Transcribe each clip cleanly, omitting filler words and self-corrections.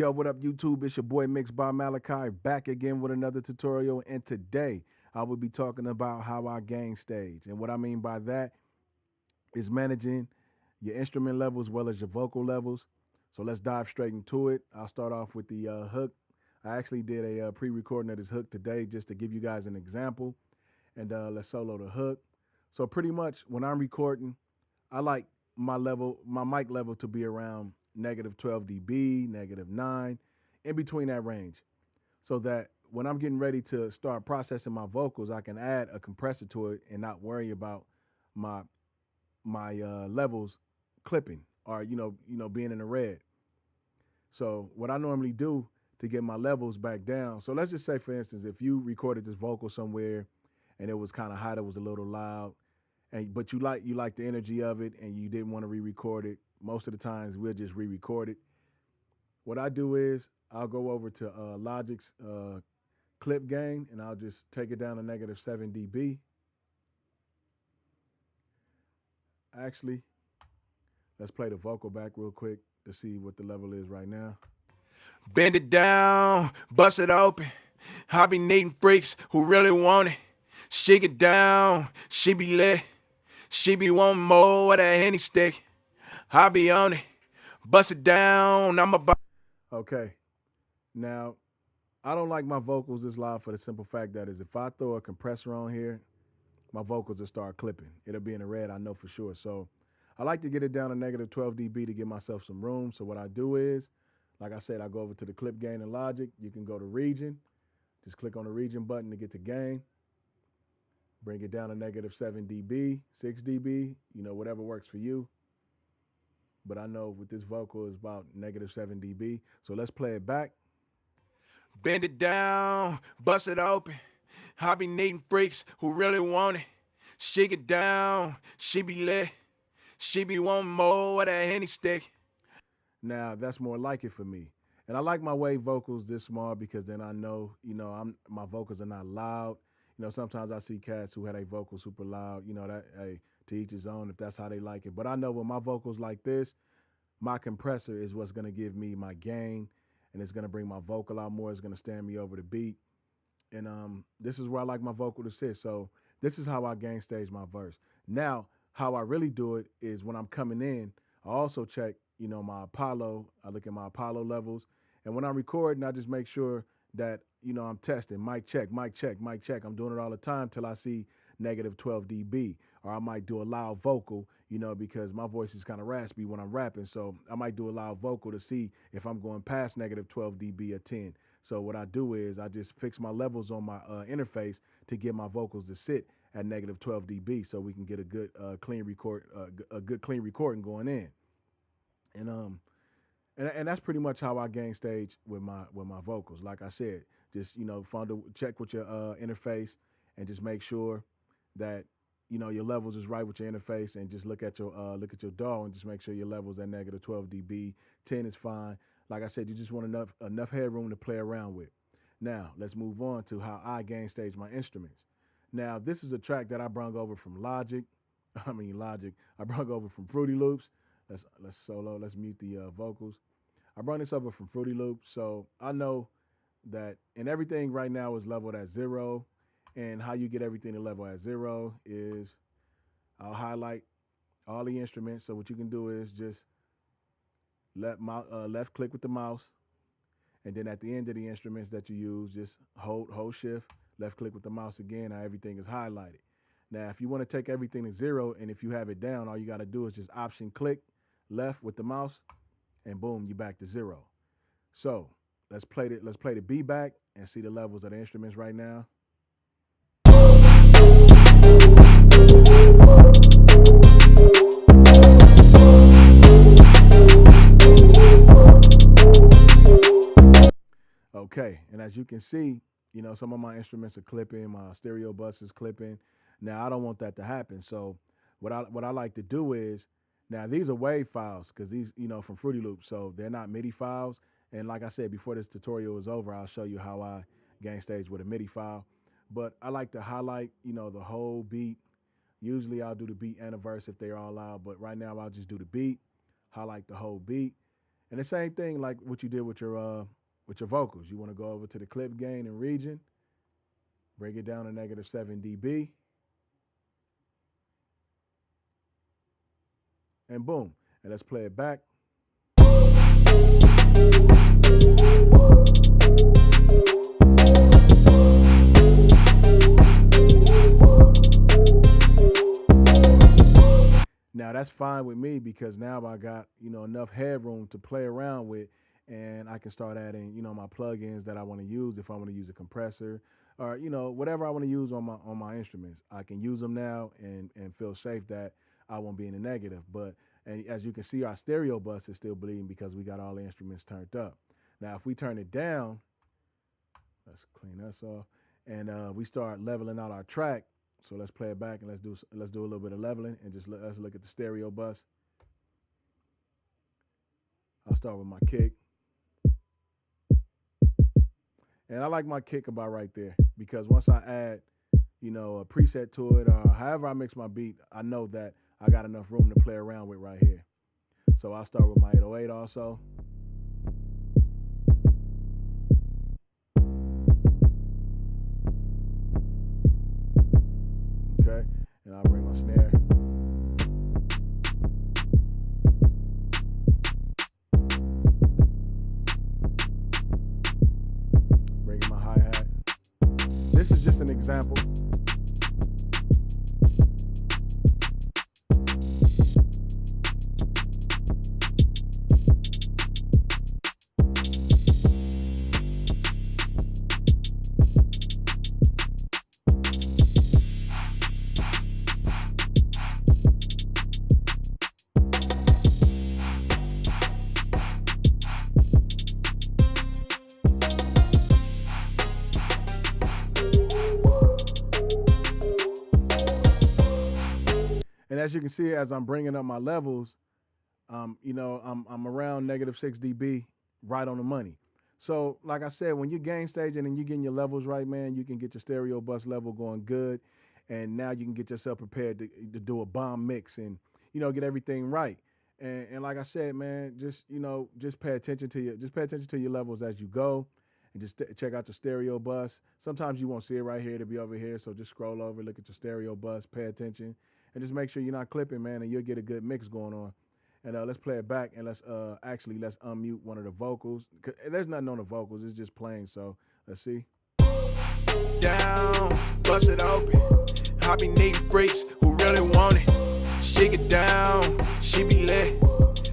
Yo, what up, YouTube? It's your boy Mixed by Malachi, back again with another tutorial. And today I will be talking about how I gain stage. And what I mean by that is managing your instrument level as well as your vocal levels. So let's dive straight into it. I'll start off with the hook. I actually did a pre-recording of this hook today just to give you guys an example. And let's solo the hook. So pretty much when I'm recording, I like my mic level to be around negative 12 dB, negative 9, in between that range, so that when I'm getting ready to start processing my vocals, I can add a compressor to it and not worry about my levels clipping or being in the red. So what I normally do to get my levels back down. So let's just say, for instance, if you recorded this vocal somewhere and it was kind of hot, it was a little loud, but you like the energy of it and you didn't want to re-record it. Most of the times we'll just re-record it. What I do is I'll go over to Logic's clip gain and I'll just take it down to negative 7 dB. Actually, let's play the vocal back real quick to see what the level is right now. Bend it down, bust it open. I be needing freaks who really want it. She get down, she be lit. She be wanting more with that Henny stick. I be on it, bust it down, I'm about. Okay, now I don't like my vocals this loud for the simple fact that is if I throw a compressor on here, my vocals will start clipping. It'll be in the red, I know for sure. So I like to get it down to negative 12 dB to give myself some room. So what I do is, like I said, I go over to the clip gain in Logic. You can go to region, just click on the region button to get to gain. Bring it down to negative 7 dB, 6 dB, whatever works for you. But I know with this vocal is about negative 7 dB. So let's play it back. Bend it down, bust it open. I be needing freaks who really want it. She get down, she be lit. She be wanting more with that Henny stick. Now that's more like it for me. And I like my wave vocals this small because then I know, my vocals are not loud. Sometimes I see cats who had a vocal super loud, that, hey, to each his own if that's how they like it. But I know with my vocals like this, my compressor is what's gonna give me my gain and it's gonna bring my vocal out more. It's gonna stand me over the beat. And this is where I like my vocal to sit. So this is how I gain stage my verse. Now, how I really do it is when I'm coming in, I also check, my Apollo. I look at my Apollo levels. And when I'm recording, I just make sure that, I'm testing, mic check, mic check, mic check. I'm doing it all the time till I see negative 12 dB. Or I might do a loud vocal, because my voice is kind of raspy when I'm rapping. So I might do a loud vocal to see if I'm going past negative 12 dB or 10. So what I do is I just fix my levels on my interface to get my vocals to sit at negative 12 dB so we can get a good clean recording going in. And that's pretty much how I gain stage with my vocals. Like I said, just check with your interface and just make sure that your levels is right with your interface, and just look at your DAW and just make sure your levels at negative 12 dB. 10 is fine. Like I said, you just want enough headroom to play around with. Now let's move on to how I gain stage my instruments. Now this is a track that I brung over from Logic. I brung over from Fruity Loops. Let's solo. Let's mute the vocals. I brought this over from Fruity Loops, so I know that, and everything right now is leveled at 0. And how you get everything to level at 0 is I'll highlight all the instruments. So what you can do is just left click with the mouse, and then at the end of the instruments that you use, just hold shift, left click with the mouse again. Now everything is highlighted. Now if you want to take everything to 0, and if you have it down, all you got to do is just option click left with the mouse, and boom, you back to 0. So let's play the B back and see the levels of the instruments right now. Okay, and as you can see, some of my instruments are clipping, my stereo bus is clipping. Now I don't want that to happen. So what I like to do is, now these are wave files because these, from Fruity Loops, so they're not MIDI files. And like I said, before this tutorial is over, I'll show you how I gain stage with a MIDI file. But I like to highlight, the whole beat. Usually I'll do the beat and a verse if they're all loud, but right now I'll just do the beat, highlight the whole beat. And the same thing like what you did with your vocals. You want to go over to the clip gain and region, bring it down to -7 dB, and boom. And let's play it back. Now that's fine with me because now I got, enough headroom to play around with, and I can start adding, my plugins that I want to use. If I want to use a compressor or, whatever I want to use on my instruments, I can use them now and feel safe that I won't be in the negative. But and as you can see, our stereo bus is still bleeding because we got all the instruments turned up. Now if we turn it down, let's clean this off, and we start leveling out our track. So let's play it back and let's do a little bit of leveling and just let's look at the stereo bus. I'll start with my kick. And I like my kick about right there because once I add, a preset to it or however I mix my beat, I know that I got enough room to play around with right here. So I'll start with my 808 also. Okay, and I'll bring my snare. Bringing my hi-hat. This is just an example. And as you can see, as I'm bringing up my levels, I'm around -6 dB, right on the money. So, like I said, when you're gain staging and you're getting your levels right, man, you can get your stereo bus level going good, and now you can get yourself prepared to do a bomb mix and get everything right. And like I said, man, just pay attention to your levels as you go, and just check out your stereo bus. Sometimes you won't see it right here; to be over here. So just scroll over, look at your stereo bus, pay attention, and just make sure you're not clipping, man, and you'll get a good mix going on. And let's play it back, and let's unmute one of the vocals. There's nothing on the vocals; it's just playing. So let's see. Down, bust it open. I be needing freaks who really want it. She get down, she be lit.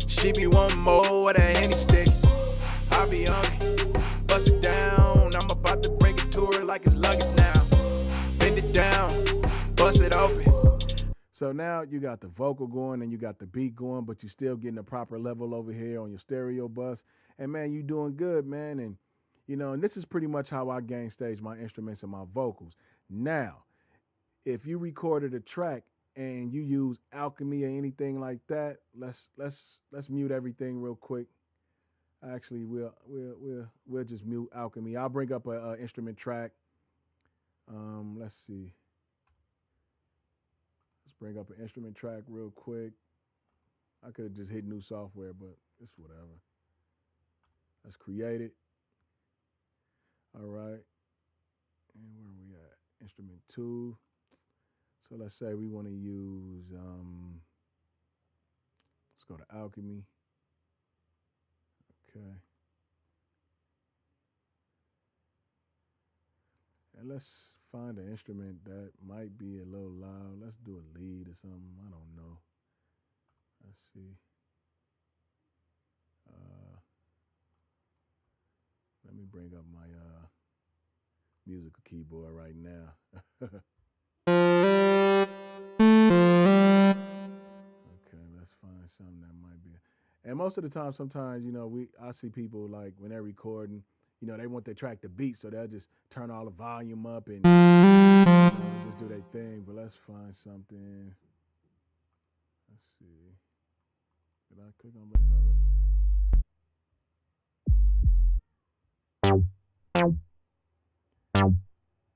She be wanting more with that Henny stick. I be on it, bust it down. I'm about to bring it to her like it's luggage now. Bend it down, bust it open. So now you got the vocal going and you got the beat going, but you're still getting the proper level over here on your stereo bus. And man, you doing good, man. And and this is pretty much how I gain stage my instruments and my vocals. Now, if you recorded a track and you use Alchemy or anything like that, let's mute everything real quick. Actually, we'll just mute Alchemy. I'll bring up a instrument track. Let's see. Let's bring up an instrument track real quick. I could have just hit new software, but it's whatever. Let's create it. All right. And where are we at? Instrument 2. So let's say we want to use, let's go to Alchemy. Okay. And let's find an instrument that might be a little loud. Let's do a lead or something. I don't know. Let's see. Let me bring up my musical keyboard right now. Okay, let's find something that might be. And most of the time, sometimes, I see people like when they're recording, they want their track to beat, so they'll just turn all the volume up and just do their thing. But let's find something. Let's see. Did I click on bass already?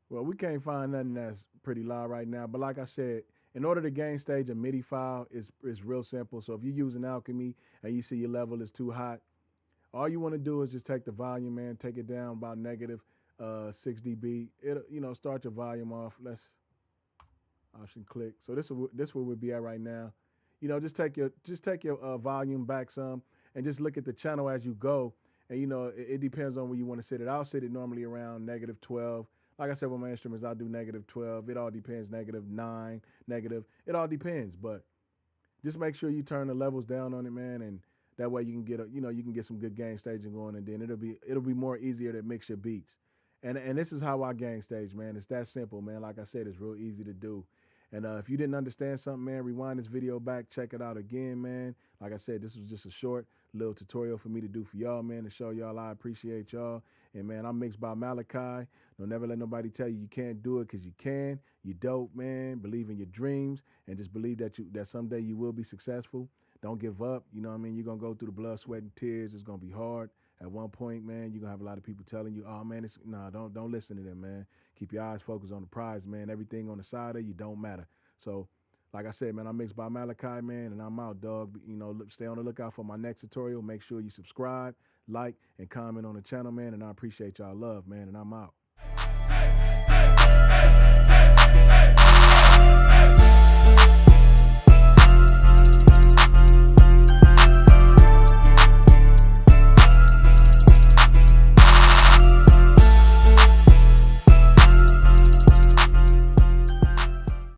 Well, we can't find nothing that's pretty loud right now. But like I said, in order to gain stage a MIDI file, is real simple. So if you're using Alchemy and you see your level is too hot, All you want to do is just take the volume, man, take it down about negative 6 dB. It start your volume off. Let's option click. So this where we'll be at right now. Just take your volume back some, and just look at the channel as you go. And it depends on where you want to set it. I'll set it normally around negative 12. Like I said with my instruments, I'll do negative 12. It all depends. Negative 9, negative. It all depends. But just make sure you turn the levels down on it, man, and that way you can get you can get some good gain staging going, and then it'll be more easier to mix your beats. And this is how I gain stage, man. It's that simple, man. Like I said, it's real easy to do. And if you didn't understand something, man, rewind this video back, check it out again, man. Like I said, this was just a short little tutorial for me to do for y'all, man, to show y'all I appreciate y'all. And, man, I'm mixed by Malachi. Don't never let nobody tell you can't do it, because you can. You dope, man. Believe in your dreams, and just believe that someday you will be successful. Don't give up. You know what I mean? You're going to go through the blood, sweat, and tears. It's going to be hard. At one point, man, you're going to have a lot of people telling you, oh, man, don't listen to them, man. Keep your eyes focused on the prize, man. Everything on the side of you don't matter. So, like I said, man, I'm mixed by Malachi, man, and I'm out, dog. Stay on the lookout for my next tutorial. Make sure you subscribe, like, and comment on the channel, man, and I appreciate y'all love, man, and I'm out.